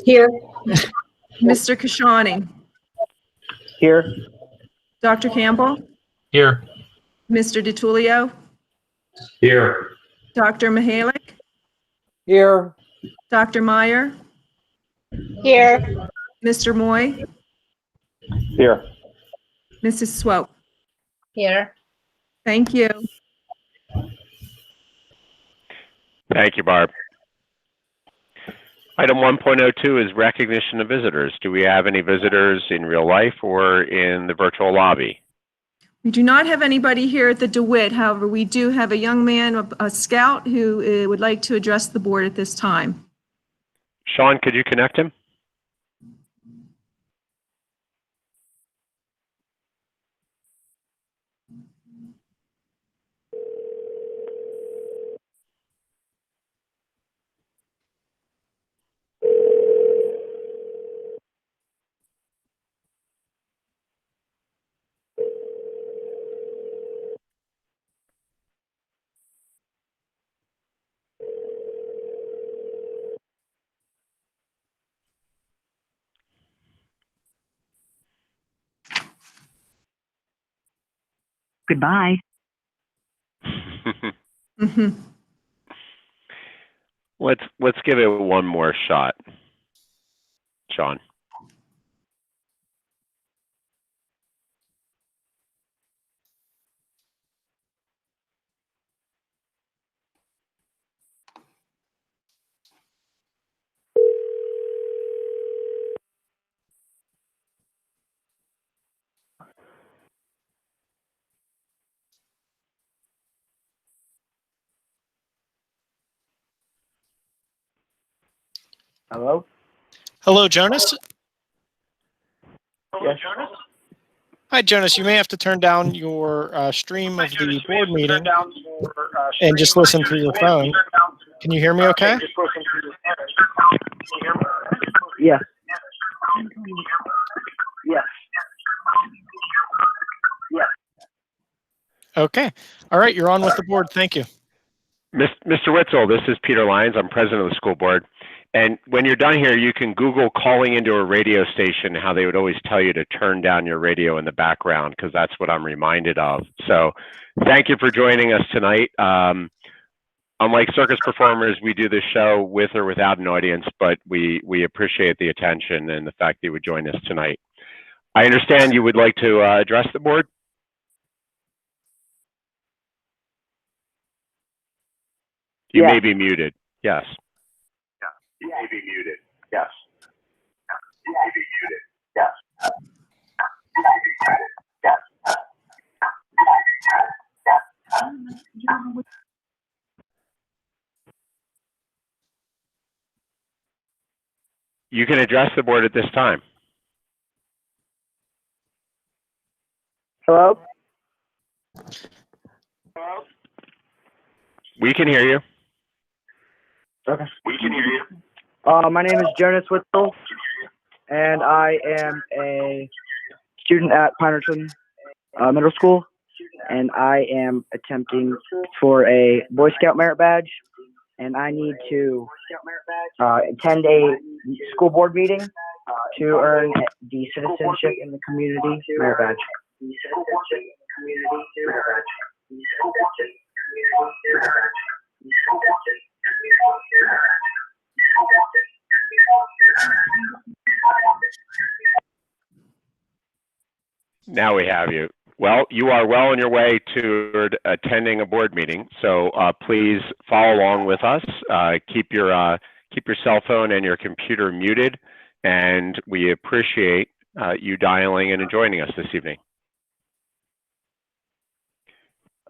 Here. Mr. Kashani. Here. Dr. Campbell. Here. Mr. DiTullio. Here. Dr. Mihalik. Here. Dr. Meyer. Here. Mr. Moy. Here. Mrs. Swope. Here. Thank you. Thank you, Barb. Item 1.02 is recognition of visitors. Do we have any visitors in real life or in the virtual lobby? We do not have anybody here at the DeWitt. However, we do have a young man, a scout, who would like to address the board at this time. Sean, could you connect him? Goodbye. Let's give it one more shot, Sean. Hello? Hello, Jonas. Yes. Hi, Jonas. You may have to turn down your stream of the board meeting and just listen through your phone. Can you hear me okay? Yes. Yes. Yes. Okay. All right. You're on with the board. Thank you. Mr. Witzel, this is Peter Lyons. I'm president of the school board. And when you're done here, you can Google calling into a radio station, how they would always tell you to turn down your radio in the background, because that's what I'm reminded of. So thank you for joining us tonight. Unlike circus performers, we do this show with or without an audience, but we appreciate the attention and the fact that you would join us tonight. I understand you would like to address the board. You may be muted. Yes. You may be muted. Yes. You may be muted. Yes. You may be muted. Yes. You can address the board at this time. Hello? We can hear you. Okay. We can hear you. My name is Jonas Witzel, and I am a student at Pine-Richland Middle School, and I am attempting for a Boy Scout merit badge, and I need to attend a school board meeting to earn the Citizenship in the Community merit badge. Now we have you. Well, you are well on your way to attending a board meeting, so please follow along with us. Keep your cell phone and your computer muted, and we appreciate you dialing in and joining us this evening.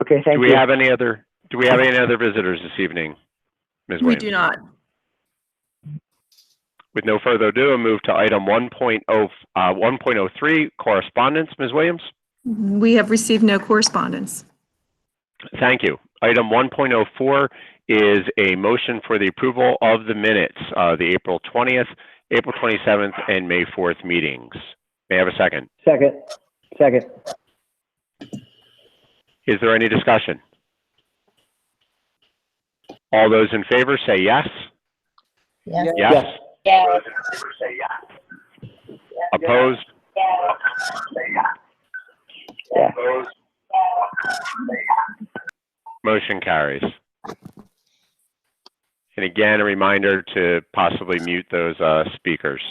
Okay, thank you. Do we have any other visitors this evening, Ms. We Williams? do not. With no further ado, I'll move to item 1.03, correspondence. Ms. Williams? We have received no correspondence. Thank you. Item 1.04 is a motion for the approval of the minutes of the April 20th, April 27th, and May 4th meetings. May I have a second? Second. Is there any discussion? All those in favor say yes. Yes. Yes. Yes. Opposed? Yeah. Motion carries. And again, a reminder to possibly mute those speakers.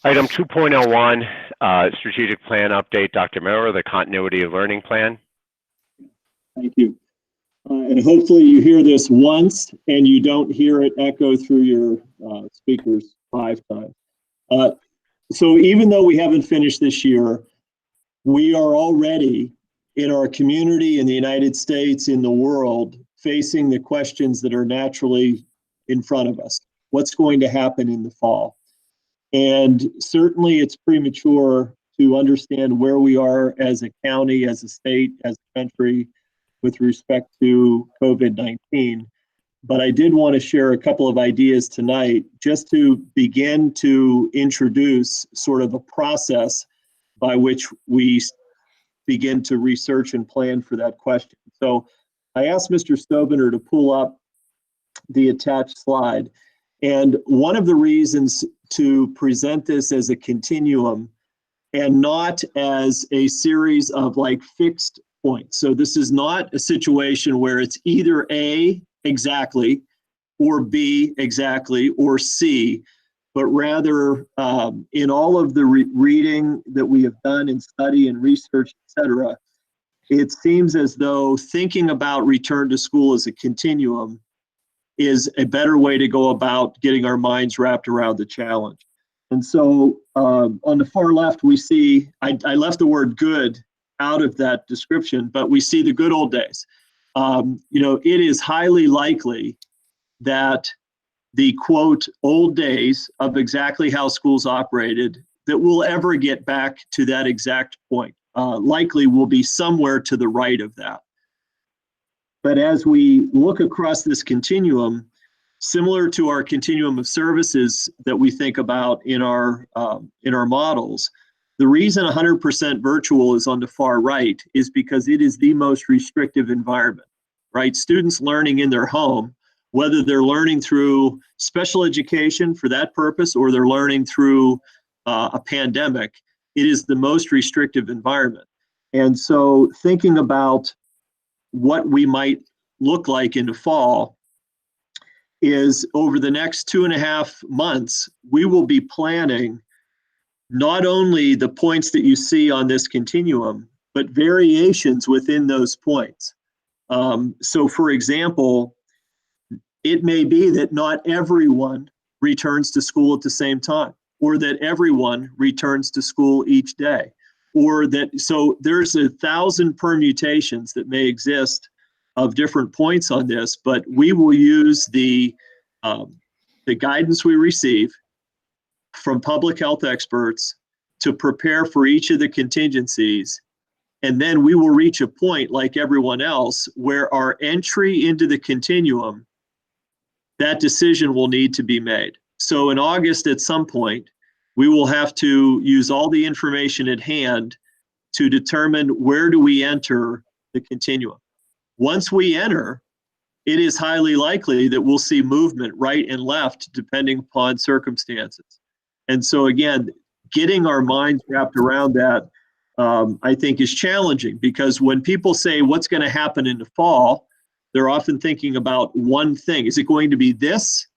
Item 2.01, strategic plan update. Dr. Miller, the continuity of learning plan. Thank you. And hopefully you hear this once and you don't hear it echo through your speakers 5 times. So even though we haven't finished this year, we are already in our community, in the United States, in the world, facing the questions that are naturally in front of us. What's going to happen in the fall? And certainly it's premature to understand where we are as a county, as a state, as a country with respect to COVID-19. But I did want to share a couple of ideas tonight just to begin to introduce sort of a process by which we begin to research and plan for that question. So I asked Mr. Stobener to pull up the attached slide. And one of the reasons to present this as a continuum and not as a series of like fixed points. So this is not a situation where it's either A exactly or B exactly or C, but rather in all of the reading that we have done and study and research, et cetera, it seems as though thinking about return to school as a continuum is a better way to go about getting our minds wrapped around the challenge. And so on the far left, we see, I left the word good out of that description, but we see the good old days. It is highly likely that the quote, old days of exactly how schools operated, that we'll ever get back to that exact point. Likely will be somewhere to the right of that. But as we look across this continuum, similar to our continuum of services that we think about in our models, the reason 100% virtual is on the far right is because it is the most restrictive environment, right? Students learning in their home, whether they're learning through special education for that purpose or they're learning through a pandemic, it is the most restrictive environment. And so thinking about what we might look like in the fall is over the next 2.5 months, we will be planning not only the points that you see on this continuum, but variations within those points. So for example, it may be that not everyone returns to school at the same time, or that everyone returns to school each day, or that, so there's 1,000 permutations that may exist of different points on this, but we will use the guidance we receive from public health experts to prepare for each of the contingencies. And then we will reach a point like everyone else where our entry into the continuum, that decision will need to be made. So in August at some point, we will have to use all the information at hand to determine where do we enter the continuum. Once we enter, it is highly likely that we'll see movement right and left depending upon circumstances. And so again, getting our minds wrapped around that, I think is challenging, because when people say what's going to happen in the fall, they're often thinking about one thing. Is it going to be this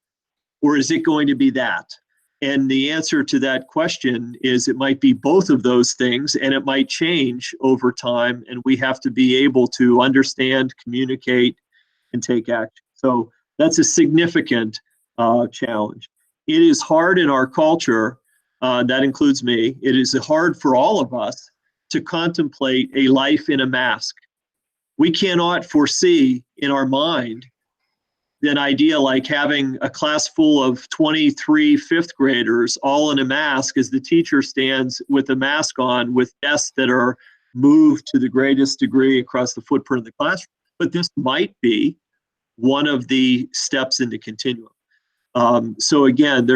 or is it going to be that? And the answer to that question is it might be both of those things, and it might change over time, and we have to be able to understand, communicate, and take action. So that's a significant challenge. It is hard in our culture, that includes me, it is hard for all of us to contemplate a life in a mask. We cannot foresee in our mind an idea like having a class full of 23 fifth graders all in a mask as the teacher stands with a mask on with desks that are moved to the greatest degree across the footprint of the classroom. But this might be one of the steps in the continuum. So again,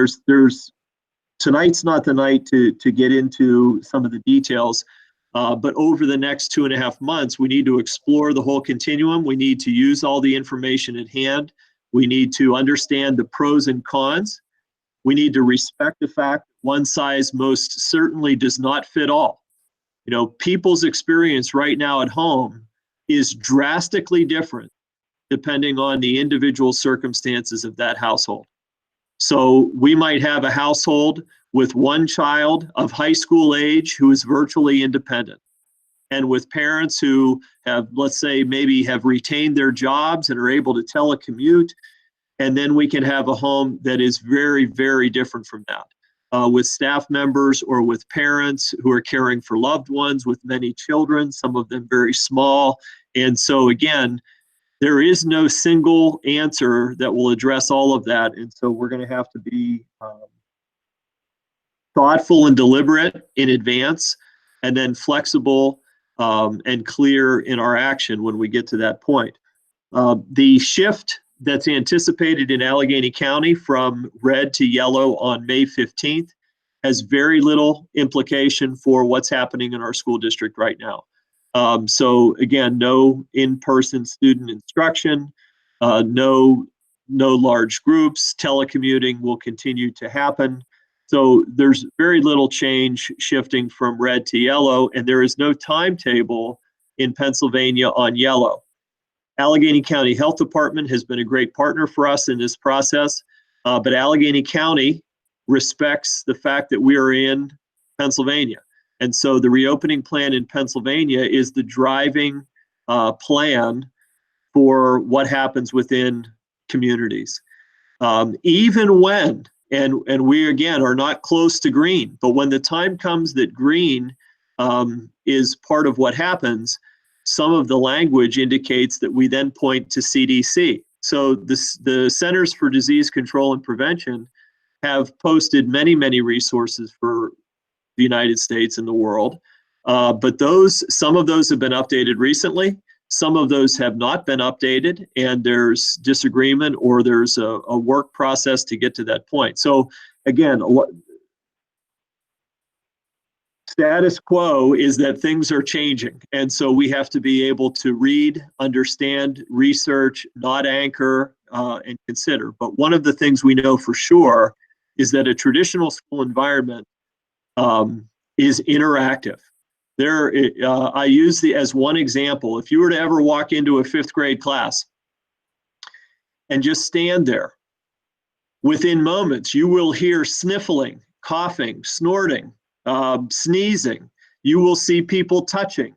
tonight's not the night to get into some of the details. But over the next 2.5 months, we need to explore the whole continuum. We need to use all the information at hand. We need to understand the pros and cons. we need to respect the fact one size most certainly does not fit all. You know, people's experience right now at home is drastically different depending on the individual circumstances of that household. So we might have a household with one child of high school age who is virtually independent, and with parents who have, let's say, maybe have retained their jobs and are able to telecommute. And then we can have a home that is very, very different from that, with staff members or with parents who are caring for loved ones with many children, some of them very small. And so again, there is no single answer that will address all of that. And so we're going to have to be thoughtful and deliberate in advance, and then flexible and clear in our action when we get to that point. The shift that's anticipated in Allegheny County from red to yellow on May 15th has very little implication for what's happening in our school district right now. So again, no in-person student instruction, no large groups, telecommuting will continue to happen. So there's very little change shifting from red to yellow, and there is no timetable in Pennsylvania on yellow. Allegheny County Health Department has been a great partner for us in this process, but Allegheny County respects the fact that we are in Pennsylvania. And so the reopening plan in Pennsylvania is the driving plan for what happens within communities. Even when, and we again are not close to green, but when the time comes that green is part of what happens, some of the language indicates that we then point to CDC. So the Centers for Disease Control and Prevention have posted many, many resources for the United States and the world. But some of those have been updated recently. Some of those have not been updated, and there's disagreement or there's a work process to get to that point. So again, status quo is that things are changing. And so we have to be able to read, understand, research, not anchor, and consider. But one of the things we know for sure is that a traditional school environment is interactive. I use as one example, if you were to ever walk into a 5th grade class and just stand there, within moments, you will hear sniffling, coughing, snorting, sneezing. You will see people touching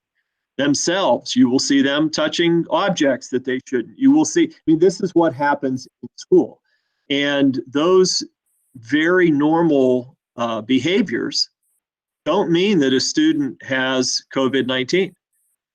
themselves. You will see them touching objects that they shouldn't. You will see, this is what happens in school. And those very normal behaviors don't mean that a student has COVID-19.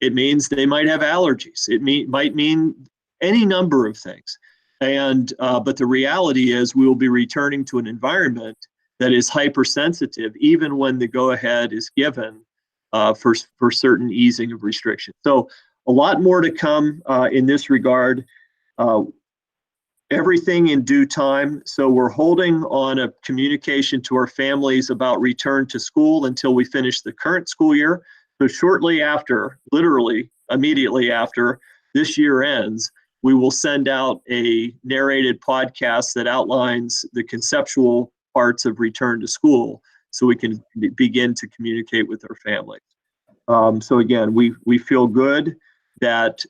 It means they might have allergies. It might mean any number of things. And but the reality is we will be returning to an environment that is hypersensitive, even when the go-ahead is given for certain easing of restrictions. So a lot more to come in this regard. Everything in due time. So we're holding on a communication to our families about return to school until we finish the current school year. So shortly after, literally immediately after this year ends, we will send out a narrated podcast that outlines the conceptual parts of return to school so we can begin to communicate with our families. So again, we feel good that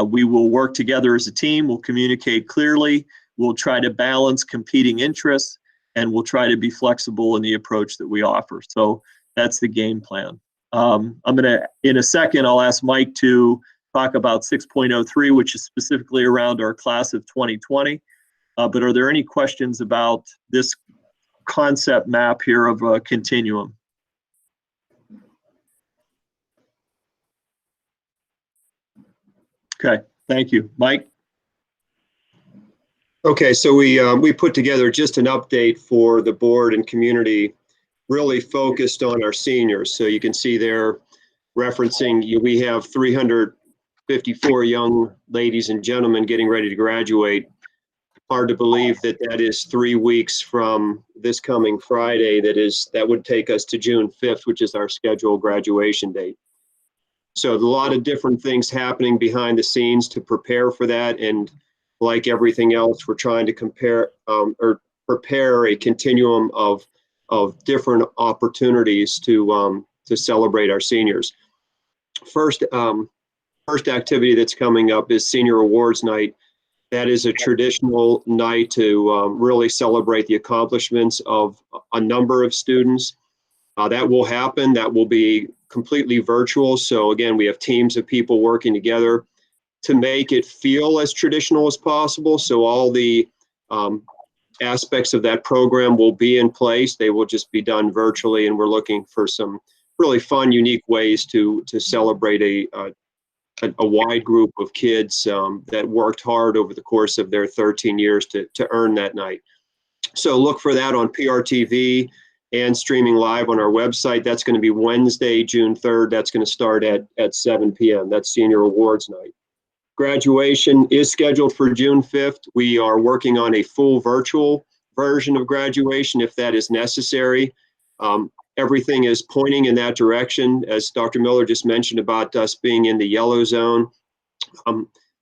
we will work together as a team. We'll communicate clearly. We'll try to balance competing interests, and we'll try to be flexible in the approach that we offer. So that's the game plan. In a second, I'll ask Mike to talk about 6.03, which is specifically around our class of 2020. But are there any questions about this concept map here of a continuum? Okay, thank you. Mike? Okay, so we put together just an update for the board and community, really focused on our seniors. So you can see there referencing, we have 354 young ladies and gentlemen getting ready to graduate. Hard to believe that that is 3 weeks from this coming Friday. That would take us to June 5th, which is our scheduled graduation date. So a lot of different things happening behind the scenes to prepare for that. And like everything else, we're trying to prepare a continuum of different opportunities to celebrate our seniors. First activity that's coming up is Senior Awards Night. That is a traditional night to really celebrate the accomplishments of a number of students. That will happen. That will be completely virtual. So again, we have teams of people working together to make it feel as traditional as possible. So all the aspects of that program will be in place. They will just be done virtually, and we're looking for some really fun, unique ways to celebrate a wide group of kids that worked hard over the course of their 13 years to earn that night. So look for that on PRTV and streaming live on our website. That's going to be Wednesday, June 3rd. That's going to start at 7 p.m. That's Senior Awards Night. Graduation is scheduled for June 5th. We are working on a full virtual version of graduation if that is necessary. Everything is pointing in that direction, as Dr. Miller just mentioned about us being in the yellow zone.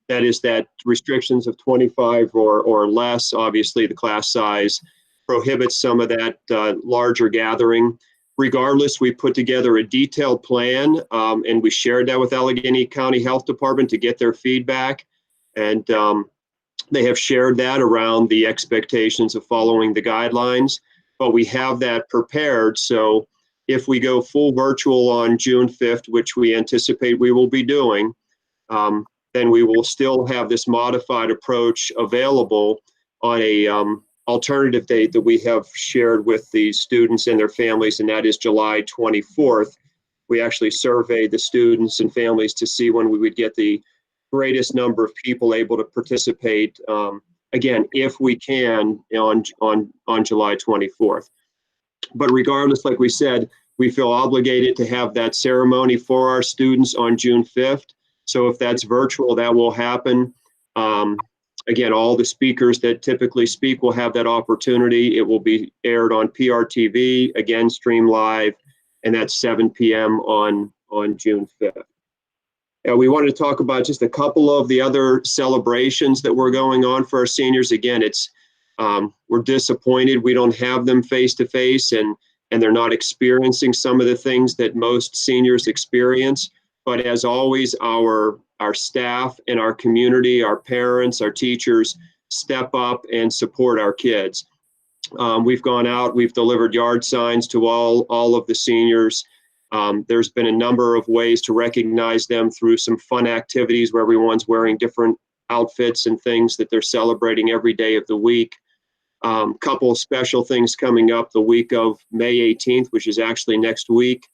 That is that restrictions of 25 or less. Obviously, the class size prohibits some of that larger gathering. Regardless, we put together a detailed plan, and we shared that with Allegheny County Health Department to get their feedback. And they have shared that around the expectations of following the guidelines. But we have that prepared. So if we go full virtual on June 5th, which we anticipate we will be doing, then we will still have this modified approach available on a alternative date that we have shared with the students and their families, and that is July 24th. We actually surveyed the students and families to see when we would get the greatest number of people able to participate, again, if we can, on July 24th. But regardless, like we said, we feel obligated to have that ceremony for our students on June 5th. So if that's virtual, that will happen. Again, all the speakers that typically speak will have that opportunity. It will be aired on PRTV, again, stream live, and that's 7 p.m. on June 5th. We wanted to talk about just a couple of the other celebrations that were going on for our seniors. Again, we're disappointed we don't have them face-to-face, and they're not experiencing some of the things that most seniors experience. But as always, our staff and our community, our parents, our teachers step up and support our kids. We've gone out, we've delivered yard signs to all of the seniors. There's been a number of ways to recognize them through some fun activities where everyone's wearing different outfits and things that they're celebrating every day of the week. Couple of special things coming up the week of May 18th, which is actually next week.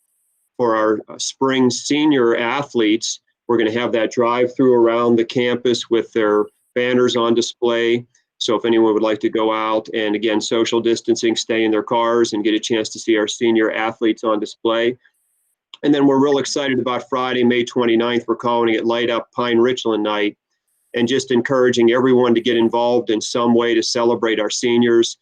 For our spring senior athletes, we're going to have that drive-through around the campus with their banners on display. So if anyone would like to go out and, again, social distancing, stay in their cars and get a chance to see our senior athletes on display. And then we're real excited about Friday, May 29th. We're calling it Light Up Pine-Richland Night, and just encouraging everyone to get involved in some way to celebrate our seniors.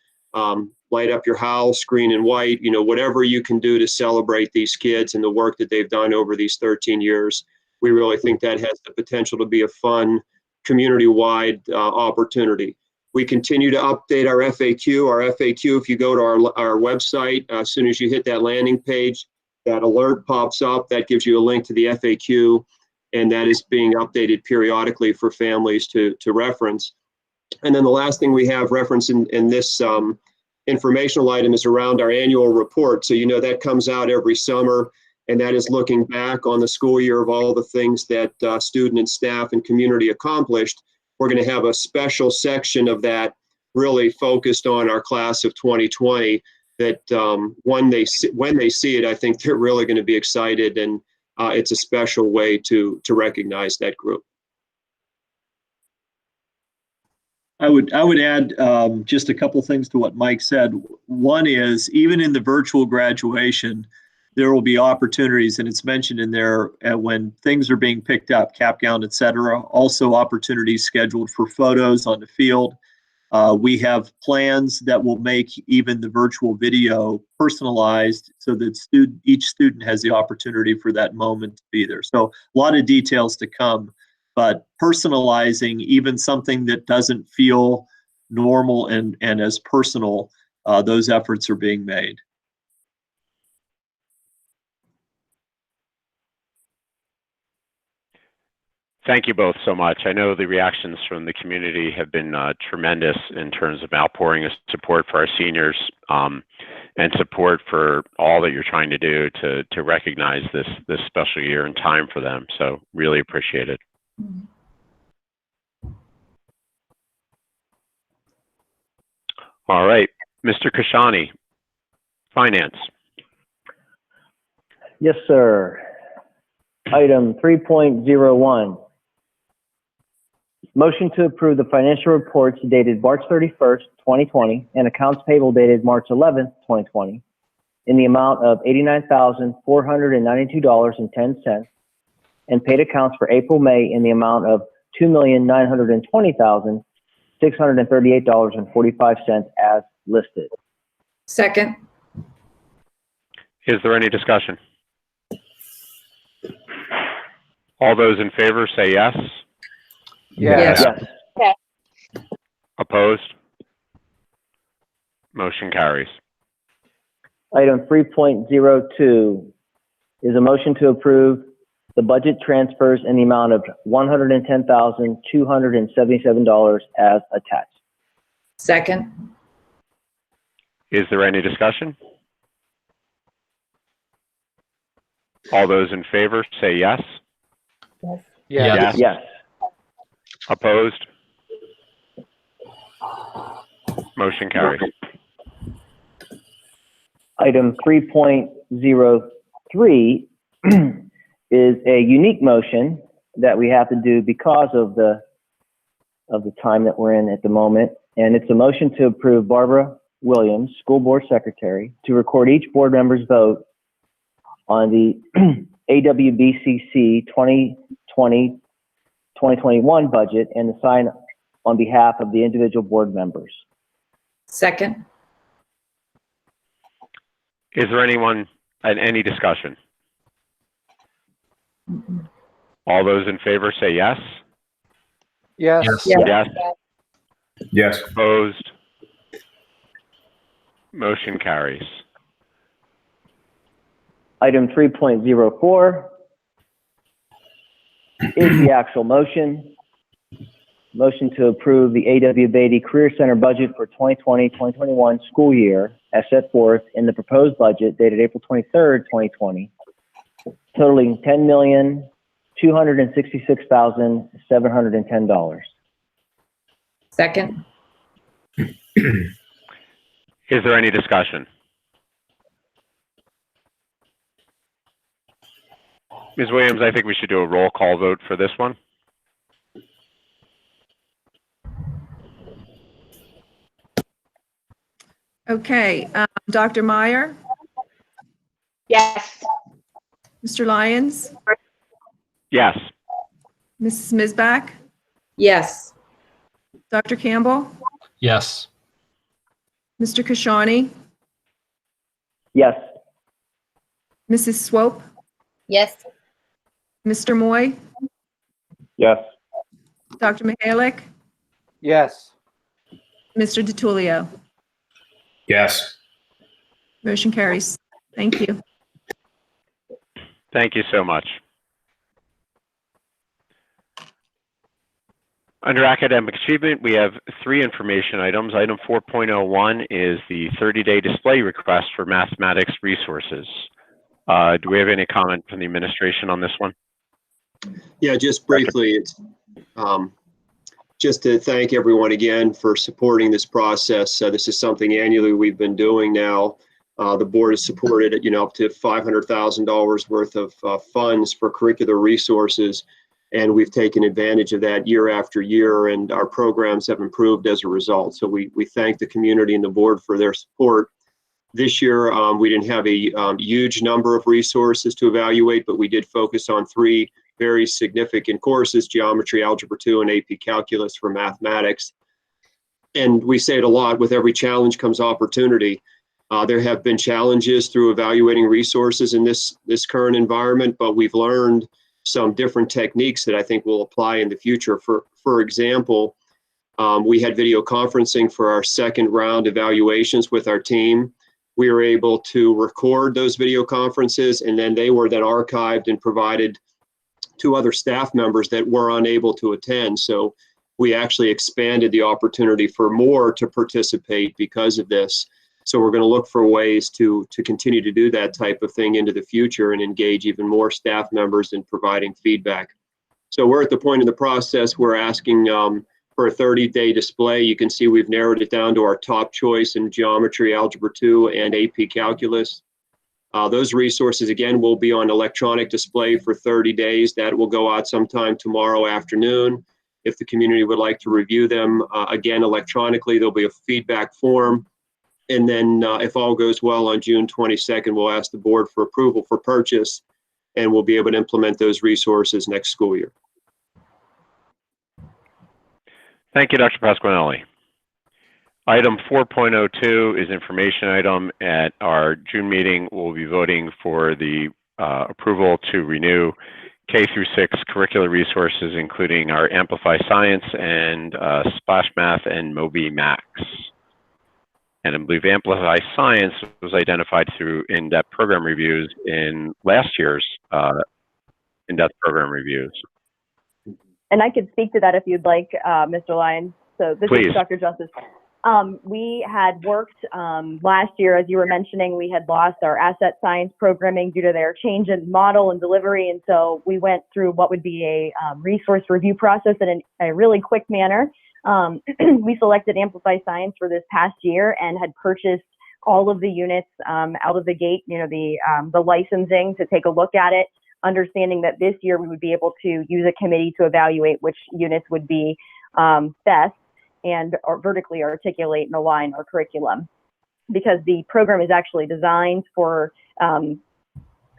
Light up your house, green and white, whatever you can do to celebrate these kids and the work that they've done over these 13 years. We really think that has the potential to be a fun community-wide opportunity. We continue to update our FAQ. Our FAQ, if you go to our website, as soon as you hit that landing page, that alert pops up. That gives you a link to the FAQ, and that is being updated periodically for families to reference. And then the last thing we have referenced in this informational item is around our annual report. So that comes out every summer, and that is looking back on the school year of all the things that student and staff and community accomplished. We're going to have a special section of that really focused on our class of 2020 that when they see it, I think they're really going to be excited, and it's a special way to recognize that group. I would add just a couple things to what Mike said. One is, even in the virtual graduation, there will be opportunities, and it's mentioned in there when things are being picked up, cap gown, et cetera. Also opportunities scheduled for photos on the field. We have plans that will make even the virtual video personalized so that each student has the opportunity for that moment to be there. So a lot of details to come, but personalizing even something that doesn't feel normal and as personal those efforts are being made. Thank you both so much. I know the reactions from the community have been tremendous in terms of outpouring of support for our seniors and support for all that you're trying to do to recognize this special year and time for them. So really appreciate it. All right, Mr. Kashani, Finance. Yes, sir. Item 3.01. Motion to approve the financial reports dated March 31st, 2020, and accounts payable dated March 11th, 2020, in the amount of $89,492.10, and paid accounts for April, May in the amount of $2,920,638.45 as listed. Second. Is there any discussion? All those in favor say yes. Yes. Yes. Opposed? Motion carries. Item 3.02 is a motion to approve the budget transfers in the amount of $110,277 as attached. Second. Is there any discussion? All those in favor say yes. Yes. Yes. Opposed? Motion carries. Item 3.03 is a unique motion that we have to do because of the time that we're in at the moment. And it's a motion to approve Barbara Williams, School Board Secretary, to record each board member's vote on the AWBCC 2020-2021 budget and to sign on behalf of the individual board members. Second. Is there any discussion? All those in favor say yes. Yes. Yes. Yes. Opposed? Motion carries. Item 3.04 is the actual motion. Motion to approve the A.W. Beatty Career Center budget for 2020-2021 school year as set forth in the proposed budget dated April 23rd, 2020, totaling $10,266,710. Second. Is there any discussion? Ms. Williams, I think we should do a roll call vote for this one. Okay, Dr. Meyer, Yes. Mr. Lyons, Yes. Mrs. Mizbach, Yes. Dr. Campbell, Yes. Mr. Kashani, Yes. Mrs. Swope, Yes. Mr. Moy, Yes. Dr. Mihalik, Yes. Mr. DiTullio. Yes. Motion carries. Thank you. Thank you so much. Under academic achievement, we have 3 information items. Item 4.01 is the 30-day display request for mathematics resources. Do we have any comment from the administration on this one? Yeah, just briefly, it's just to thank everyone again for supporting this process. This is something annually we've been doing now. The board has supported it, up to $500,000 worth of funds for curricular resources, and we've taken advantage of that year after year, and our programs have improved as a result. So we thank the community and the board for their support. This year, we didn't have a huge number of resources to evaluate, but we did focus on 3 very significant courses: Geometry, Algebra 2, and AP Calculus for mathematics. And we say it a lot, with every challenge comes opportunity. There have been challenges through evaluating resources in this current environment, but we've learned some different techniques that I think will apply in the future. For example, We had video conferencing for our second round evaluations with our team. We were able to record those video conferences, and then they were then archived and provided to other staff members that were unable to attend. So we actually expanded the opportunity for more to participate because of this. So we're going to look for ways to continue to do that type of thing into the future and engage even more staff members in providing feedback. So we're at the point in the process we're asking for a 30-day display. You can see we've narrowed it down to our top choice in geometry, algebra 2, and AP calculus. Those resources, again, will be on electronic display for 30 days. That will go out sometime tomorrow afternoon. If the community would like to review them, again, electronically, there'll be a feedback form. And then if all goes well on June 22nd, we'll ask the board for approval for purchase, and we'll be able to implement those resources next school year. Thank you, Dr. Pasquinelli. Item 4.02 is information item. At our June meeting, we'll be voting for the approval to renew K through 6 curricular resources, including our Amplify Science and Splash Math and Moby Max. And I believe Amplify Science was identified through in-depth program reviews in last year's in-depth program reviews. And I could speak to that if you'd like, Mr. Lyons. So this Please. is Dr. Justice. We had worked last year, as you were mentioning, we had lost our asset science programming due to their change in model and delivery. And so we went through what would be a resource review process in a really quick manner. We selected Amplify Science for this past year and had purchased all of the units out of the gate, you know, the licensing to take a look at it, understanding that this year we would be able to use a committee to evaluate which units would be best and vertically articulate and align our curriculum. Because the program is actually designed for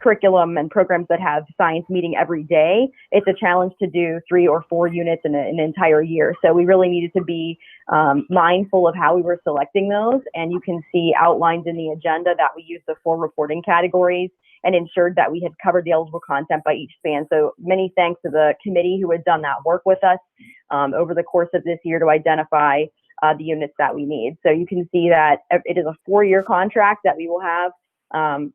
curriculum and programs that have science meeting every day, it's a challenge to do 3 or 4 units in an entire year. So we really needed to be mindful of how we were selecting those. And you can see outlined in the agenda that we used the 4 reporting categories and ensured that we had covered the eligible content by each span. So many thanks to the committee who had done that work with us over the course of this year to identify the units that we need. So you can see that it is a 4-year contract that we will have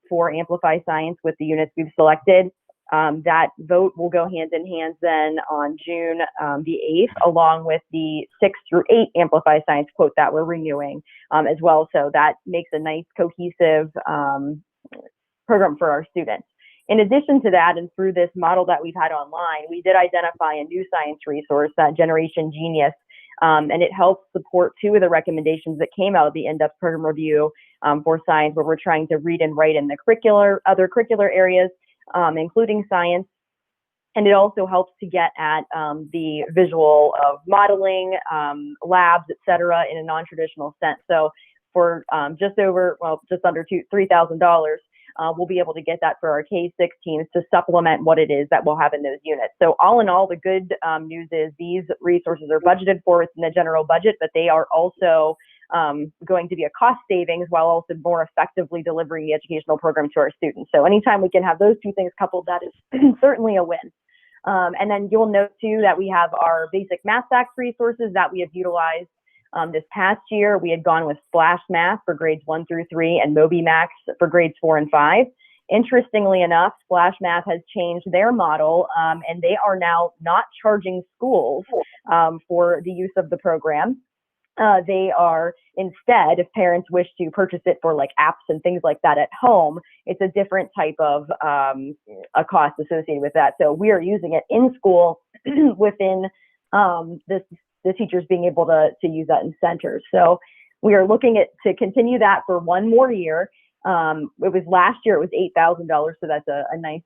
for Amplify Science with the units we've selected. That vote will go hand in hand then on June the 8th, along with the 6 through 8 Amplify Science quote that we're renewing as well. So that makes a nice cohesive program for our students. In addition to that, and through this model that we've had online, we did identify a new science resource, that Generation Genius, and it helps support 2 of the recommendations that came out of the in-depth program review for science, where we're trying to read and write in the other curricular areas, including science. And it also helps to get at the visual of modeling, labs, et cetera, in a non-traditional sense. So for just under $3,000, we'll be able to get that for our K-6 teams to supplement what it is that we'll have in those units. So all in all, the good news is these resources are budgeted for within the general budget, but they are also going to be a cost savings while also more effectively delivering the educational program to our students. So anytime we can have those 2 things coupled, that is certainly a win. And then you'll note too that we have our basic math facts resources that we have utilized this past year. We had gone with Splash Math for grades 1 through 3 and Moby Max for grades 4 and 5. Interestingly enough, Splash Math has changed their model, and they are now not charging schools for the use of the program. They are instead, if parents wish to purchase it for like apps and things like that at home, it's a different type of a cost associated with that. So we are using it in school within the teachers being able to use that in centers. So we are looking to continue that for 1 more year. It was last year, it was $8,000. So that's a nice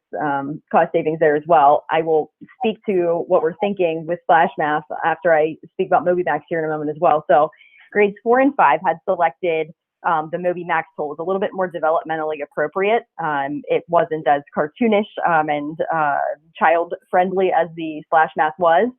cost savings there as well. I will speak to what we're thinking with Splash Math after I speak about Moby Max here in a moment as well. So grades 4 and 5 had selected the Moby Max tool. Was a little bit more developmentally appropriate. It wasn't as cartoonish and child friendly as the Splash Math was.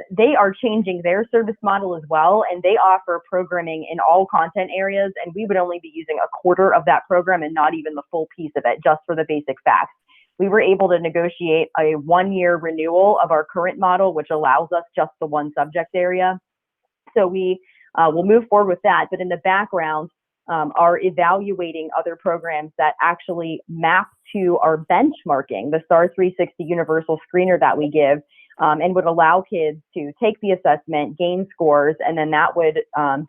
They are changing their service model as well, and they offer programming in all content areas, and we would only be using a quarter of that program and not even the full piece of it, just for the basic facts. We were able to negotiate a 1-year renewal of our current model, which allows us just the 1 subject area. So we will move forward with that. But in the background, are evaluating other programs that actually map to our benchmarking, the STAR 360 universal screener that we give, and would allow kids to take the assessment, gain scores, and then that would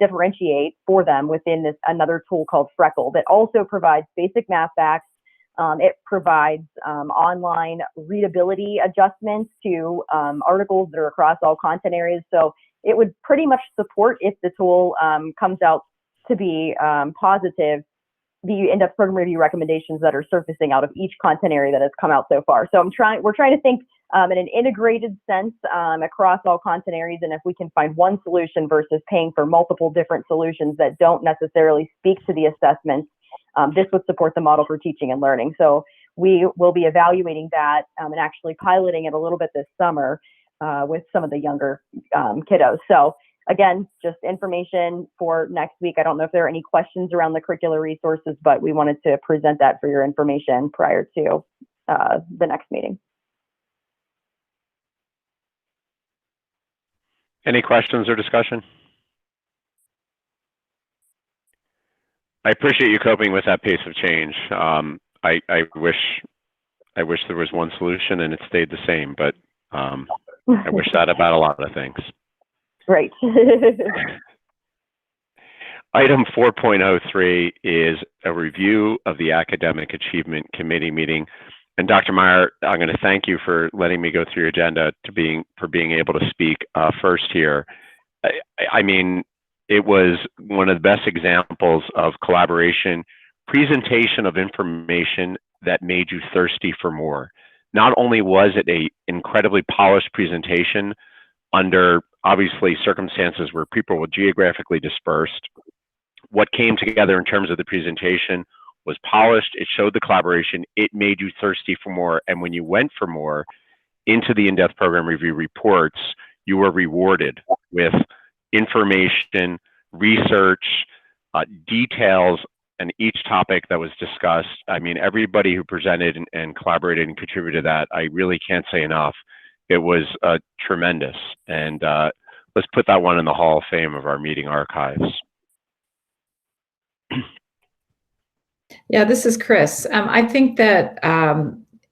differentiate for them within this another tool called Freckle that also provides basic math facts. It provides online readability adjustments to articles that are across all content areas. So it would pretty much support, if the tool comes out to be positive, the in-depth program review recommendations that are surfacing out of each content area that has come out so far. So we're trying to think in an integrated sense across all content areas, and if we can find one solution versus paying for multiple different solutions that don't necessarily speak to the assessments, this would support the model for teaching and learning. So we will be evaluating that and actually piloting it a little bit this summer with some of the younger kiddos. So again, just information for next week. I don't know if there are any questions around the curricular resources, but we wanted to present that for your information prior to the next meeting. Any questions or discussion? I appreciate you coping with that pace of change. I wish there was one solution and it stayed the same, but I wish that about a lot of things. Right. Item 4.03 is a review of the Academic Achievement Committee meeting. And Dr. Meyer, I'm going to thank you for letting me go through your agenda for being able to speak first here. I mean, it was one of the best examples of collaboration, presentation of information that made you thirsty for more. Not only was it an incredibly polished presentation under obviously circumstances where people were geographically dispersed, what came together in terms of the presentation was polished. It showed the collaboration. It made you thirsty for more. And when you went for more into the in-depth program review reports, you were rewarded with information, research, details, and each topic that was discussed. I mean, everybody who presented and collaborated and contributed to that, I really can't say enough. It was tremendous. And let's put that one in the Hall of Fame of our meeting archives. Yeah, this is Chris. I think that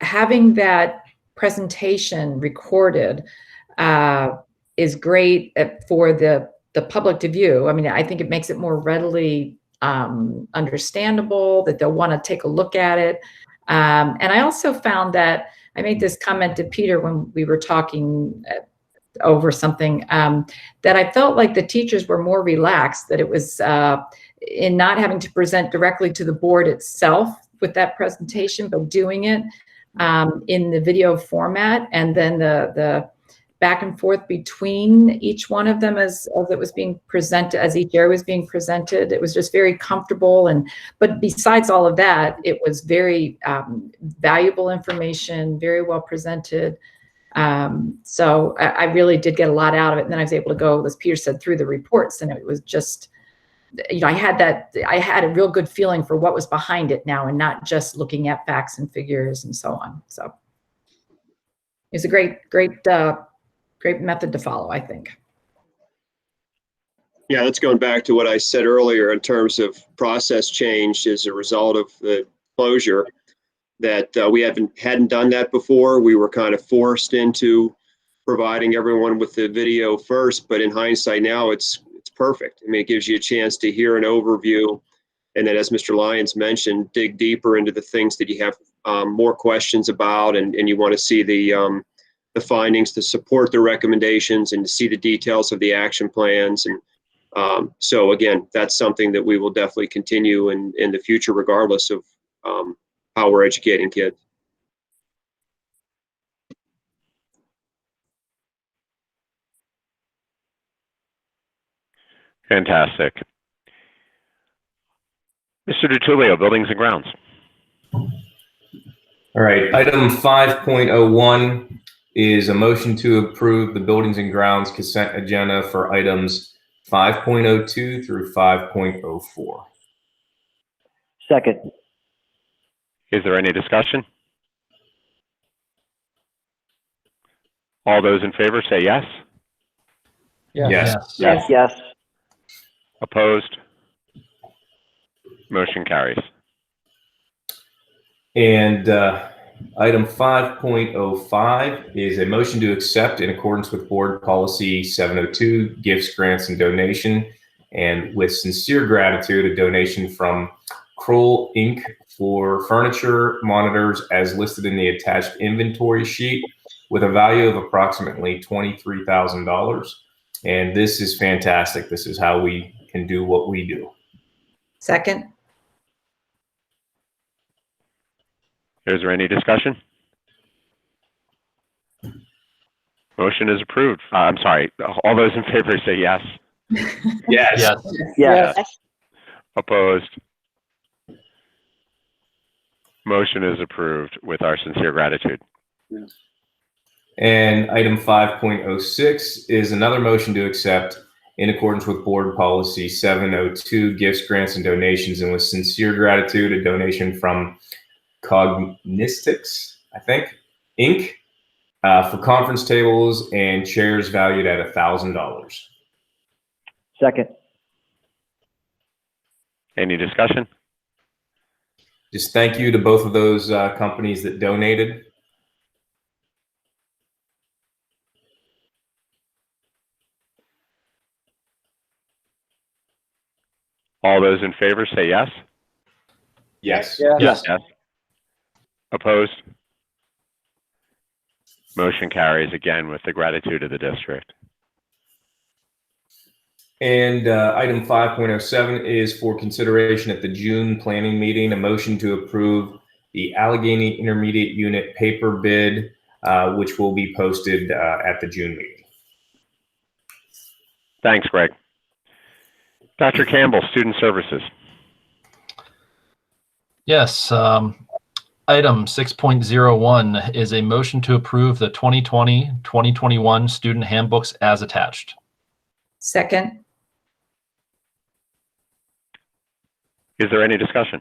having that presentation recorded is great for the public to view. I mean, I think it makes it more readily understandable, that they'll want to take a look at it. And I also found that, I made this comment to Peter when we were talking over something, that I felt like the teachers were more relaxed, that it was in not having to present directly to the board itself with that presentation, but doing it in the video format, and then the back and forth between each one of them as it was being presented, as each area was being presented. It was just very comfortable. But besides all of that, it was very valuable information, very well presented. So I really did get a lot out of it. And then I was able to go, as Peter said, through the reports, and it was just, you know, I had a real good feeling for what was behind it now, and not just looking at facts and figures and so on. So it's a great method to follow, I think. Yeah, that's going back to what I said earlier in terms of process change as a result of the closure, that we hadn't done that before. We were kind of forced into providing everyone with the video first, but in hindsight now it's perfect. I mean, it gives you a chance to hear an overview, and then, as Mr. Lyons mentioned, dig deeper into the things that you have more questions about, and you want to see the findings to support the recommendations and to see the details of the action plans. And so again, that's something that we will definitely continue in the future, regardless of how we're educating kids. Fantastic. Mr. DiTullio, Buildings and Grounds. All right, item 5.01 is a motion to approve the Buildings and Grounds consent agenda for items 5.02 through 5.04. Second. Is there any discussion? All those in favor say yes. Yes. Yes. Opposed? Motion carries. And item 5.05 is a motion to accept in accordance with board policy 702 gifts, grants, and donation. And with sincere gratitude, a donation from Kroll Inc. for furniture monitors as listed in the attached inventory sheet with a value of approximately $23,000. And this is fantastic. This is how we can do what we do. Second. Is there any discussion? Motion is approved. I'm sorry. All those in favor say yes. Yes. Yes. Opposed? Motion is approved with our sincere gratitude. And item 5.06 is another motion to accept in accordance with board policy 702 gifts, grants, and donations, and with sincere gratitude, a donation from Cognistics, I think, Inc. For conference tables and chairs valued at $1,000. Second. Any discussion? Just thank you to both of those companies that donated. All those in favor say yes. Yes. Yes. Opposed? Motion carries again with the gratitude of the district. And item 5.07 is for consideration at the June planning meeting, a motion to approve the Allegheny Intermediate Unit paper bid, which will be posted at the June meeting. Thanks, Greg. Dr. Campbell, Student Services. Yes. Item 6.01 is a motion to approve the 2020-2021 student handbooks as attached. Second. Is there any discussion?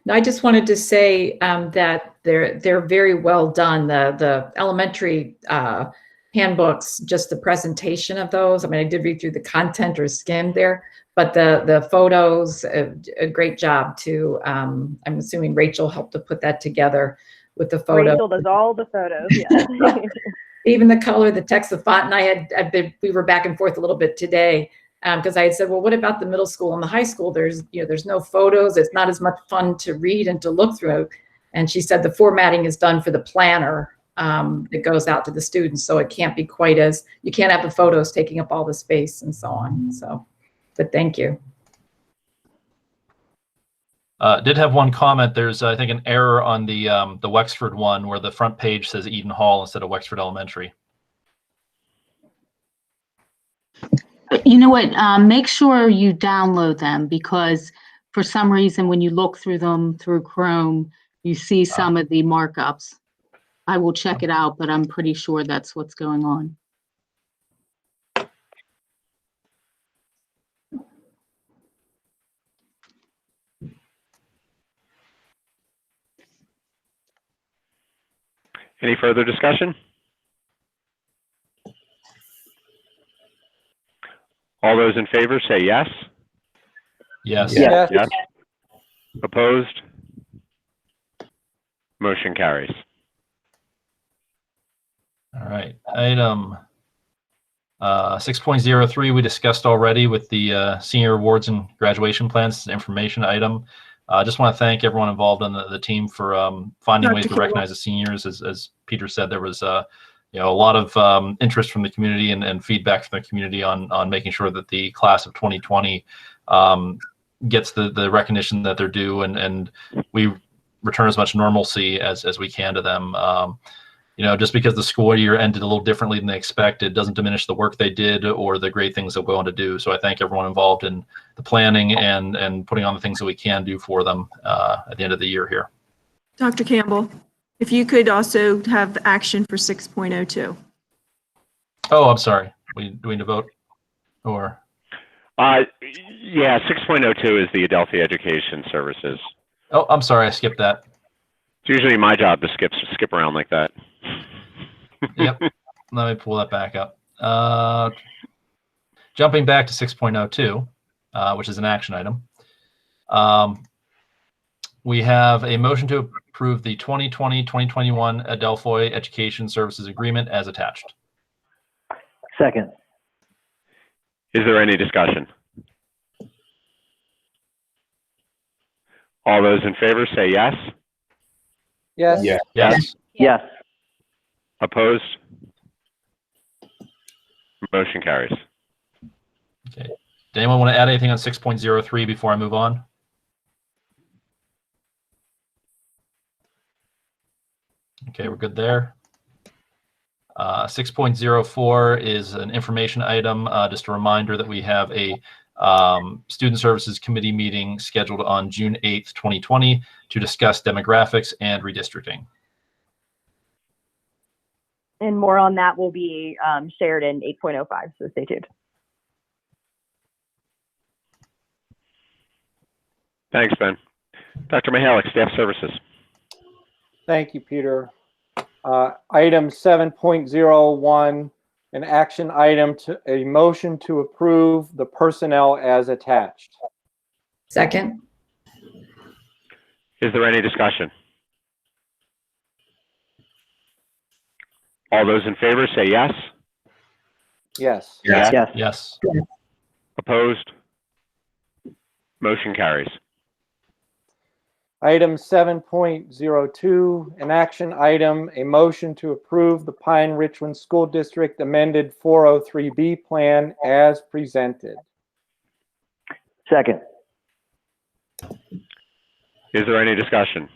No, I just wanted to say that they're very well done. The elementary handbooks, just the presentation of those. I mean, I did read through the content or skimmed there, but the photos, a great job too. I'm assuming Rachel helped to put that together with the photo. Rachel does all the photos, yeah. Even the color, the text, the font, and we were back and forth a little bit today because I had said, well, what about the middle school and the high school? There's no photos. It's not as much fun to read and to look through. And she said the formatting is done for the planner that goes out to the students. So it can't be quite as, you can't have the photos taking up all the space and so on. So, but thank you. Did have one comment. There's, I think, an error on the Wexford one where the front page says Eden Hall instead of Wexford Elementary. You know what? Make sure you download them because for some reason, when you look through them through Chrome, you see some of the markups. I will check it out, but I'm pretty sure that's what's going on. Any further discussion? All those in favor say yes. Yes. Yes. Yes. Opposed? Motion carries. All right. Item 6.03 we discussed already with the senior awards and graduation plans. It's an information item. I just want to thank everyone involved in the team for finding ways to recognize the seniors. As Peter said, there was a lot of interest from the community and feedback from the community on making sure that the class of 2020 gets the recognition that they're due, and we return as much normalcy as we can to them. Just because the school year ended a little differently than they expected doesn't diminish the work they did or the great things they'll go on to do. So I thank everyone involved in the planning and putting on the things that we can do for them at the end of the year here. Dr. Campbell, if you could also have action for 6.02. Oh, I'm sorry. Do we need to vote? Or? Yeah, 6.02 is the Adelphia Education Services. Oh, I'm sorry. I skipped that. It's usually my job to skip around like that. Yep. let me pull that back up. Jumping back to 6.02, which is an action item. We have a motion to approve the 2020-2021 Adelphoi Education Services Agreement as attached. Second. Is there any discussion? All those in favor say yes. Yes. Yes. Yes. Yes. Opposed? Motion carries. Okay. Does anyone want to add anything on 6.03 before I move on? Okay, we're good there. 6.04 is an information item. Just a reminder that we have a Student Services Committee meeting scheduled on June 8th, 2020 to discuss demographics and redistricting. And more on that will be shared in 8.05, so stay tuned. Thanks, Ben. Dr. Mihalik, Staff Services. Thank you, Peter. Item 7.01, an action item to a motion to approve the personnel as attached. Second. Is there any discussion? All those in favor say yes. Yes. Yes. Yes. Yes. Opposed? Motion carries. Item 7.02, an action item, a motion to approve the Pine-Richland School District amended 403B plan as presented. Second. Is there any discussion?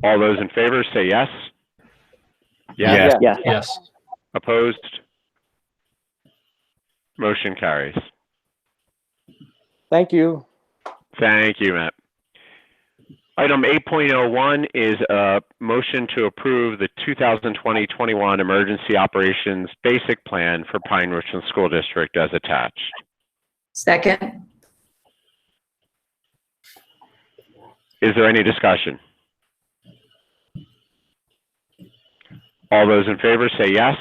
All those in favor say yes. Yes. Yes. Yes. Opposed? Motion carries. Thank you. Thank you, Matt. Item 8.01 is a motion to approve the 2020-21 Emergency Operations Basic Plan for Pine-Richland School District as attached. Second. Is there any discussion? All those in favor say yes.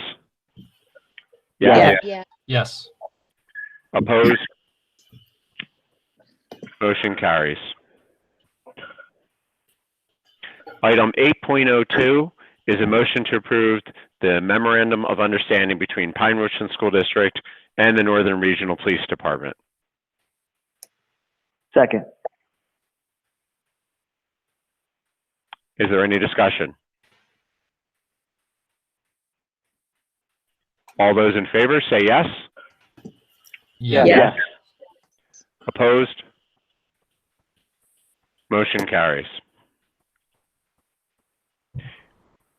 Yes. Yeah. Yes. Opposed? Motion carries. Item 8.02 is a motion to approve the Memorandum of Understanding between Pine-Richland School District and the Northern Regional Police Department. Second. Is there any discussion? All those in favor say yes. Yes. Yes. Opposed? Motion carries.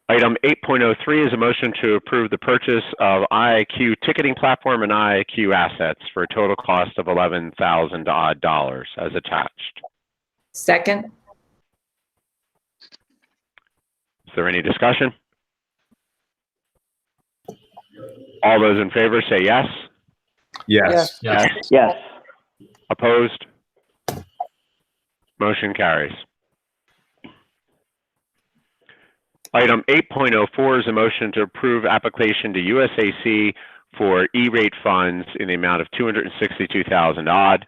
Item 8.03 is a motion to approve the purchase of IIQ ticketing platform and IIQ assets for a total cost of $11,000 odd as attached. Second. Is there any discussion? All those in favor say yes. Yes. Yes. Yes. Opposed? Motion carries. Item 8.04 is a motion to approve application to USAC for E-rate funds in the amount of $262,000 odd,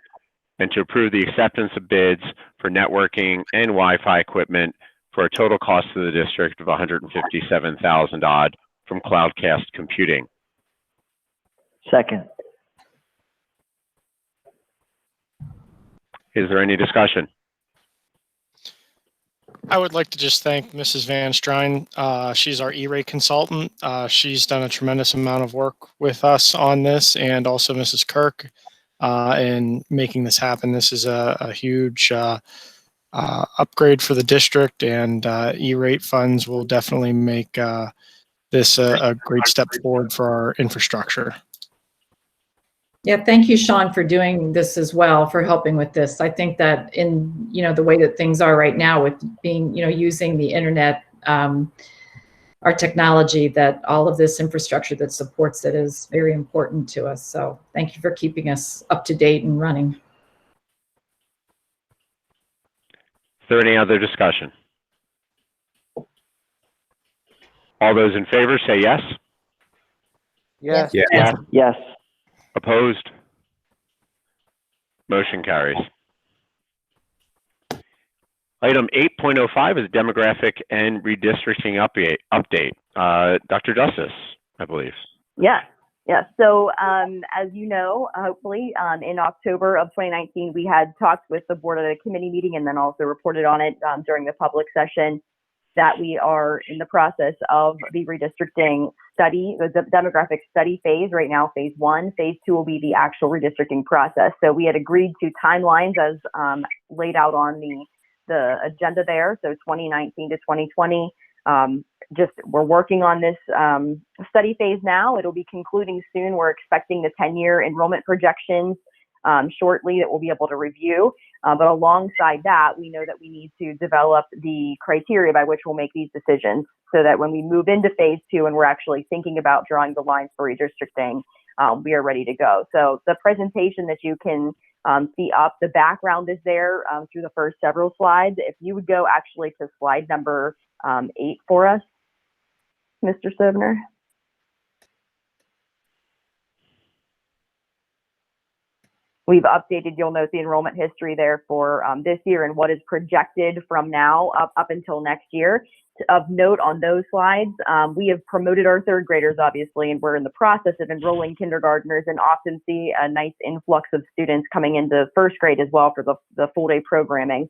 and to approve the acceptance of bids for networking and Wi-Fi equipment for a total cost to the district of $157,000 odd from Cloudcast Computing. Second. Is there any discussion? I would like to just thank Mrs. Van Strijn. She's our E-rate consultant. She's done a tremendous amount of work with us on this, and also Mrs. Kirk in making this happen. This is a huge upgrade for the district, and E-rate funds will definitely make this a great step forward for our infrastructure. Yeah, thank you, Sean, for doing this as well, for helping with this. I think that in, the way that things are right now with being, using the internet, our technology, that all of this infrastructure that supports it is very important to us. So thank you for keeping us up to date and running. Is there any other discussion? All those in favor say yes. Yes. Yes. Yes. Opposed? Motion carries. Item 8.05 is demographic and redistricting update. Dr. Justice, I believe. Yes, yes. So as you know, hopefully in October of 2019, we had talked with the board at a committee meeting and then also reported on it during the public session that we are in the process of the redistricting study, the demographic study phase right now, phase 1. Phase 2 will be the actual redistricting process. So we had agreed to timelines as laid out on the agenda there. So 2019 to 2020. Just we're working on this study phase now. It'll be concluding soon. We're expecting the 10-year enrollment projections shortly that we'll be able to review. But alongside that, we know that we need to develop the criteria by which we'll make these decisions so that when we move into phase 2 and we're actually thinking about drawing the lines for redistricting, we are ready to go. So the presentation that you can see up, the background is there through the first several slides. If you would go actually to slide number 8 for us, Mr. Sobner. We've updated, you'll note the enrollment history there for this year and what is projected from now up until next year. Of note on those slides, we have promoted our third graders, obviously, and we're in the process of enrolling kindergartners and often see a nice influx of students coming into first grade as well for the full day programming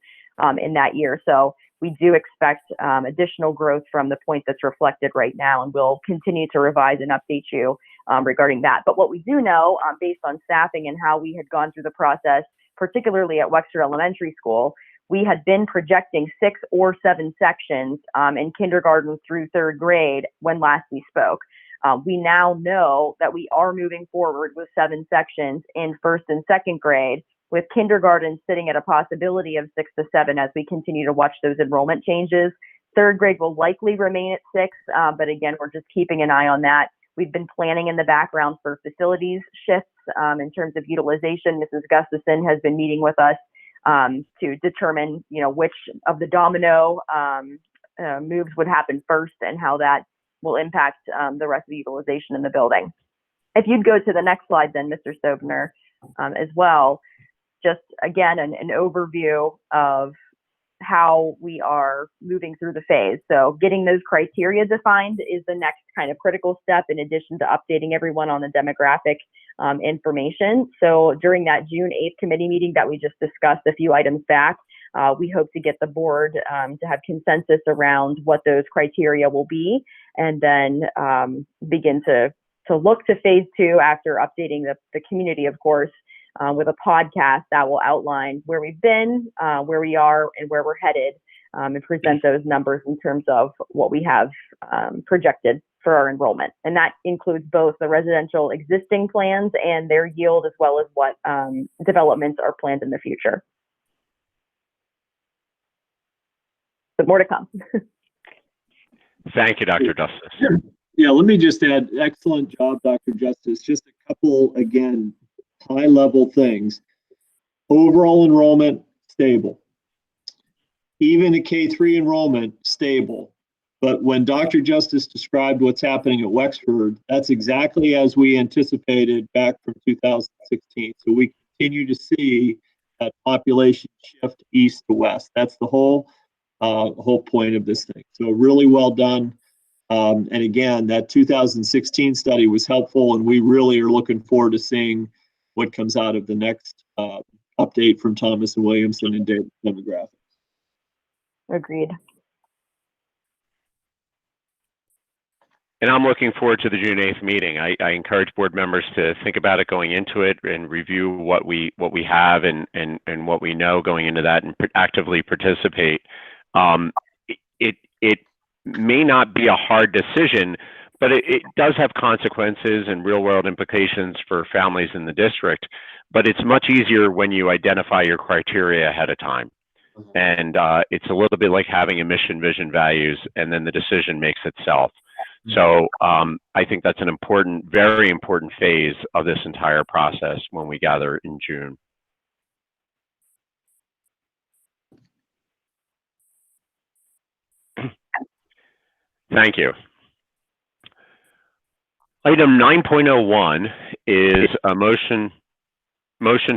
in that year. So we do expect additional growth from the point that's reflected right now, and we'll continue to revise and update you regarding that. But what we do know, based on staffing and how we had gone through the process, particularly at Wexford Elementary School, we had been projecting 6 or 7 sections in kindergarten through third grade when last we spoke. We now know that we are moving forward with 7 sections in first and second grade, with kindergarten sitting at a possibility of 6 to 7 as we continue to watch those enrollment changes. Third grade will likely remain at 6, but again, we're just keeping an eye on that. We've been planning in the background for facilities shifts in terms of utilization. Mrs. Gustafson has been meeting with us to determine, which of the domino moves would happen first and how that will impact the rest of the utilization in the building. If you'd go to the next slide then, Mr. Sobner, as well, just again, an overview of how we are moving through the phase. So getting those criteria defined is the next kind of critical step in addition to updating everyone on the demographic information. So during that June 8th committee meeting that we just discussed a few items back, we hope to get the board to have consensus around what those criteria will be, and then begin to look to phase 2 after updating the community, of course, with a podcast that will outline where we've been, where we are, and where we're headed, and present those numbers in terms of what we have projected for our enrollment. And that includes both the residential existing plans and their yield, as well as what developments are planned in the future. But more to come. Thank you, Dr. Justice. Yeah, let me just add, excellent job, Dr. Justice. Just a couple, again, high-level things. Overall enrollment, stable. Even at K3 enrollment, stable. But when Dr. Justice described what's happening at Wexford, that's exactly as we anticipated back from 2016. So we continue to see that population shift east to west. That's the whole point of this thing. So really well done. And again, that 2016 study was helpful, and we really are looking forward to seeing what comes out of the next update from Thomas and Williamson and demographics. Agreed. And I'm looking forward to the June 8th meeting. I encourage board members to think about it going into it and review what we have and what we know going into that, and actively participate. It may not be a hard decision, but it does have consequences and real world implications for families in the district. But it's much easier when you identify your criteria ahead of time. And it's a little bit like having a mission, vision, values, and then the decision makes itself. So I think that's an important, very important phase of this entire process when we gather in June. Thank you. Item 9.01 is a motion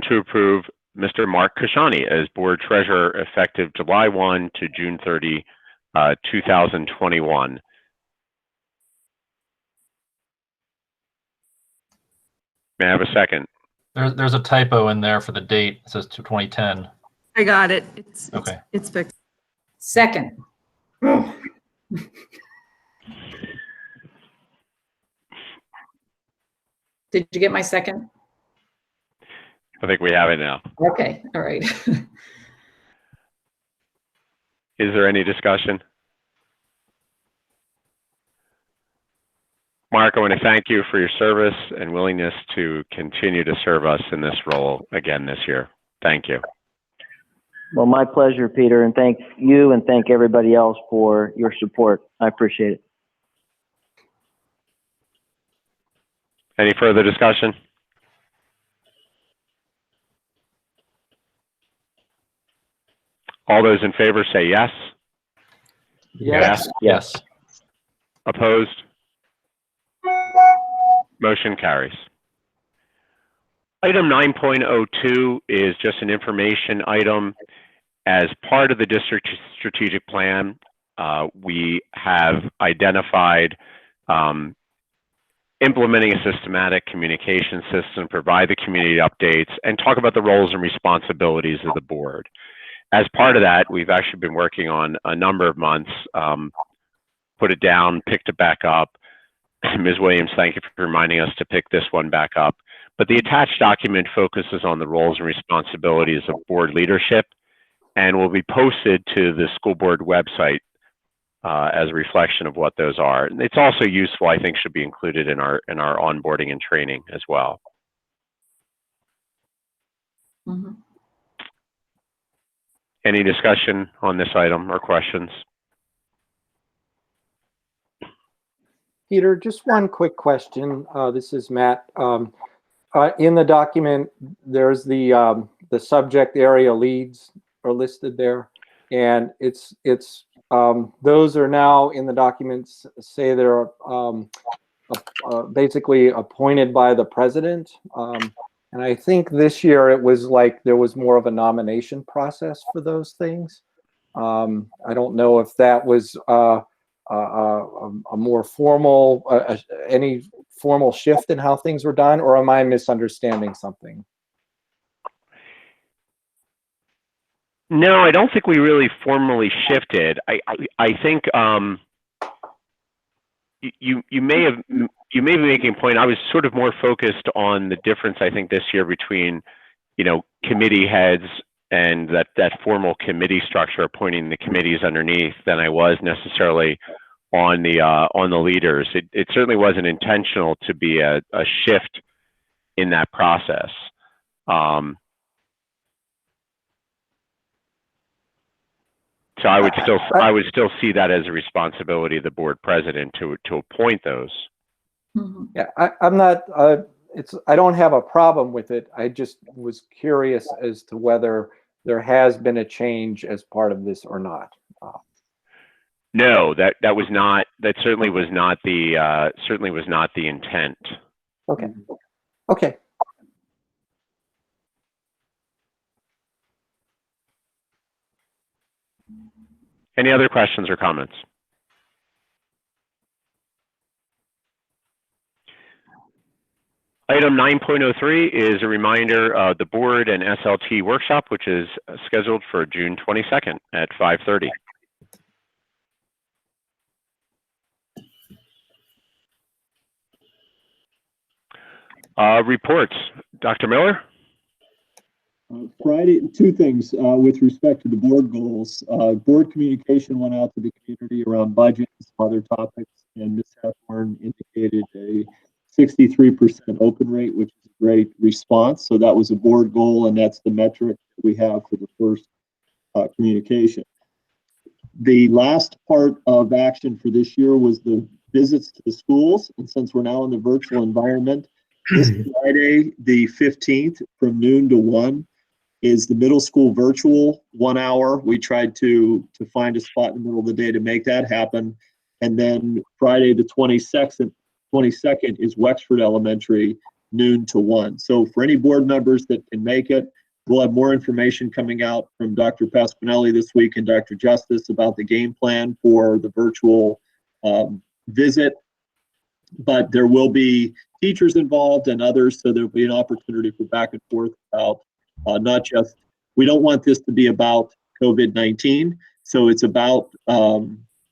to approve Mr. Mark Kashani as board treasurer effective July 1 to June 30, 2021. May I have a second? There's a typo in there for the date. It says 2010. I got it. Okay. It's fixed. Second. Did you get my second? I think we have it now. Okay, all right. Is there any discussion? Mark, I want to thank you for your service and willingness to continue to serve us in this role again this year. Thank you. Well, my pleasure, Peter, and thank you and thank everybody else for your support. I appreciate it. Any further discussion? All those in favor say yes. Yes. Yes. Opposed? Motion carries. Item 9.02 is just an information item. As part of the district strategic plan, we have identified implementing a systematic communication system, provide the community updates, and talk about the roles and responsibilities of the board. As part of that, we've actually been working on a number of months, put it down, picked it back up. Ms. Williams, thank you for reminding us to pick this one back up. But the attached document focuses on the roles and responsibilities of board leadership and will be posted to the school board website as a reflection of what those are. And it's also useful, I think, should be included in our onboarding and training as well. Mm-hmm. Any discussion on this item or questions? Peter, just one quick question. This is Matt. In the document, there's the subject area leads are listed there, and it's those are now in the documents say they're basically appointed by the president. And I think this year it was like there was more of a nomination process for those things. I don't know if that was a more formal, any formal shift in how things were done, or am I misunderstanding something? No, I don't think we really formally shifted. I think you may be making a point. I was sort of more focused on the difference, I think, this year between, committee heads and that formal committee structure appointing the committees underneath than I was necessarily on the leaders. It certainly wasn't intentional to be a shift in that process. So I would still see that as a responsibility of the board president to appoint those. Mm-hmm. Yeah, I'm not. I don't have a problem with it. I just was curious as to whether there has been a change as part of this or not. No, that was not. That certainly was not the intent. Okay. Okay. Any other questions or comments? Item 9.03 is a reminder of the board and SLT workshop, which is scheduled for June 22nd at 5:30. Reports, Dr. Miller? Friday, two things with respect to the board goals. Board communication went out to the community around budget and some other topics, and Ms. Heffern indicated a 63% open rate, which is a great response. So that was a board goal, and that's the metric that we have for the first communication. The last part of action for this year was the visits to the schools, and since we're now in the virtual environment, this Friday, the 15th, from noon to 1, is the middle school virtual 1 hour. We tried to find a spot in the middle of the day to make that happen. And then Friday the 22nd, 22nd is Wexford Elementary, noon to 1. So for any board members that can make it, we'll have more information coming out from Dr. Pasquinelli this week and Dr. Justice about the game plan for the virtual visit. But there will be teachers involved and others, so there'll be an opportunity for back and forth about not just, we don't want this to be about COVID-19, so it's about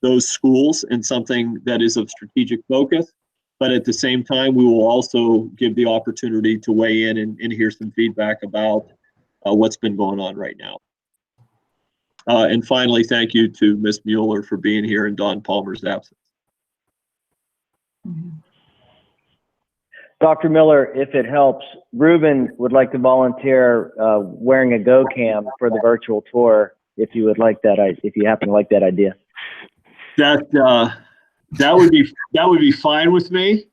those schools and something that is of strategic focus. But at the same time, we will also give the opportunity to weigh in and hear some feedback about what's been going on right now. And finally, thank you to Ms. Mueller for being here in Don Palmer's absence. Dr. Miller, if it helps, Ruben would like to volunteer wearing a Go Cam for the virtual tour. If you would like that, if you happen to like that idea. That would be fine with me.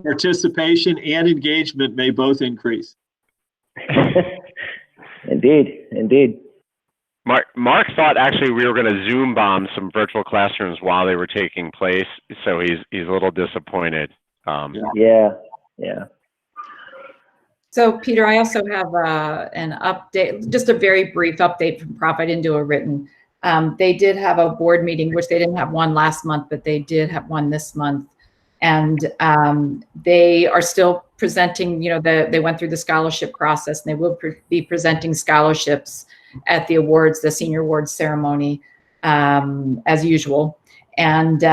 Participation and engagement may both increase. Indeed. Mark thought actually we were going to Zoom bomb some virtual classrooms while they were taking place, so he's a little disappointed. Yeah. So Peter, I also have an update, just a very brief update from Prof. I didn't do a written. They did have a board meeting, which they didn't have one last month, but they did have one this month. And they are still presenting, they went through the scholarship process, and they will be presenting scholarships at the awards, the senior awards ceremony, as usual. And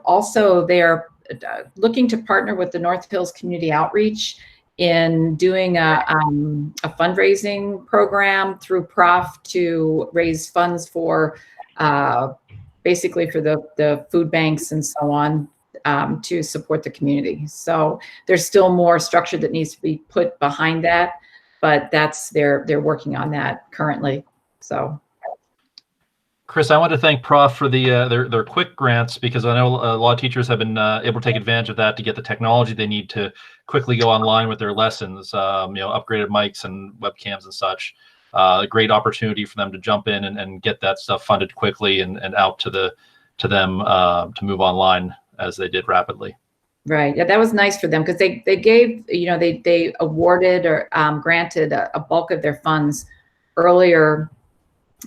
also they are looking to partner with the North Hills Community Outreach in doing a fundraising program through Prof to raise funds for basically for the food banks and so on, to support the community. So there's still more structure that needs to be put behind that, but they're working on that currently. So. Chris, I want to thank Prof for the their quick grants, because I know a lot of teachers have been able to take advantage of that to get the technology they need to quickly go online with their lessons. Upgraded mics and webcams and such. A great opportunity for them to jump in and get that stuff funded quickly and out to them to move online as they did rapidly. Right. Yeah, that was nice for them, because they gave, they awarded or granted a bulk of their funds earlier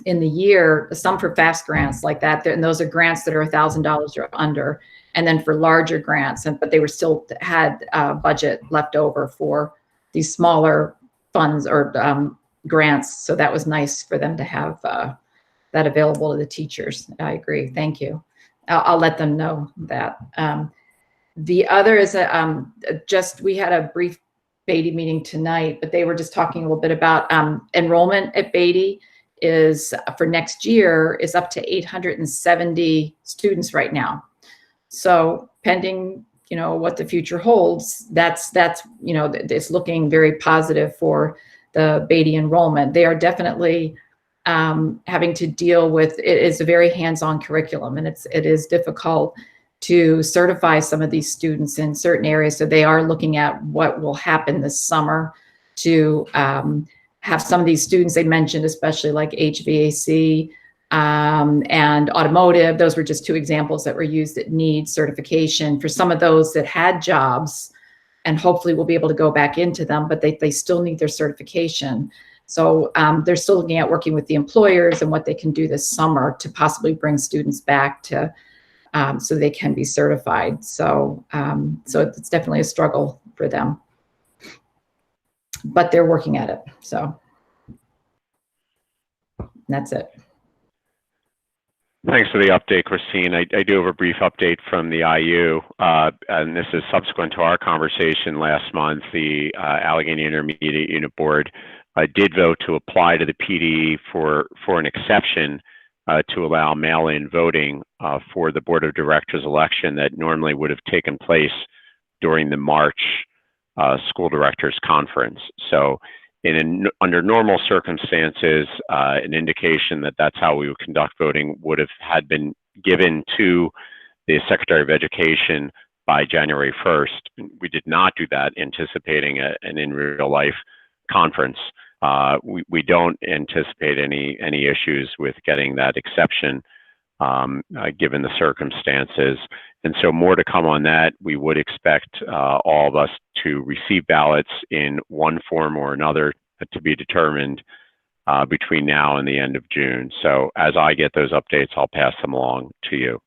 in the year, some for fast grants like that, and those are grants that are $1,000 or under, and then for larger grants, but they were still had budget left over for these smaller funds or grants. So that was nice for them to have that available to the teachers. I agree. Thank you. I'll let them know that. The other is we had a brief Beatty meeting tonight, but they were just talking a little bit about enrollment at Beatty is for next year is up to 870 students right now. So pending, what the future holds, that's it's looking very positive for the Beatty enrollment. They are definitely having to deal with, it is a very hands-on curriculum, and it is difficult to certify some of these students in certain areas. So they are looking at what will happen this summer to have some of these students they mentioned, especially like HVAC and automotive. Those were just two examples that were used that need certification. For some of those that had jobs, and hopefully we'll be able to go back into them, but they still need their certification. So they're still looking at working with the employers and what they can do this summer to possibly bring students back to so they can be certified. So it's definitely a struggle for them, but they're working at it. So that's it. Thanks for the update, Christine. I do have a brief update from the IU, and this is subsequent to our conversation last month. The Allegheny Intermediate Unit Board did vote to apply to the PD for an exception to allow mail-in voting for the Board of Directors election that normally would have taken place during the March School Directors Conference. So under normal circumstances, an indication that that's how we would conduct voting would have had been given to the Secretary of Education by January 1st. We did not do that, anticipating an in real life conference. We don't anticipate any issues with getting that exception given the circumstances. And so more to come on that. We would expect all of us to receive ballots in one form or another to be determined between now and the end of June. So as I get those updates, I'll pass them along to you.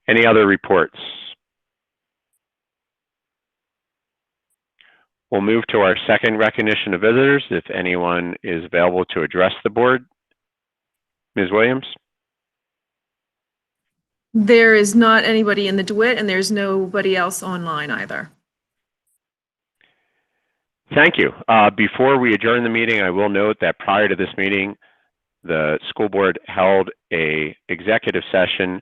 Any other reports? We'll move to our second recognition of visitors. If anyone is available to address the board. Ms. Williams? There is not anybody in the DeWitt, and there's nobody else online either. Thank you. Before we adjourn the meeting, I will note that prior to this meeting, the school board held an executive session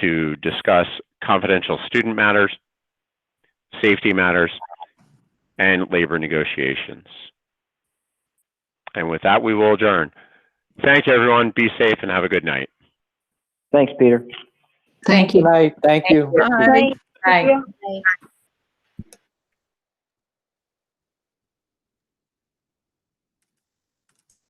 to discuss confidential student matters, safety matters, and labor negotiations. And with that, we will adjourn. Thank you, everyone. Be safe and have a good night. Thanks, Peter. Thank you. Good night. Thank you. Bye. Bye.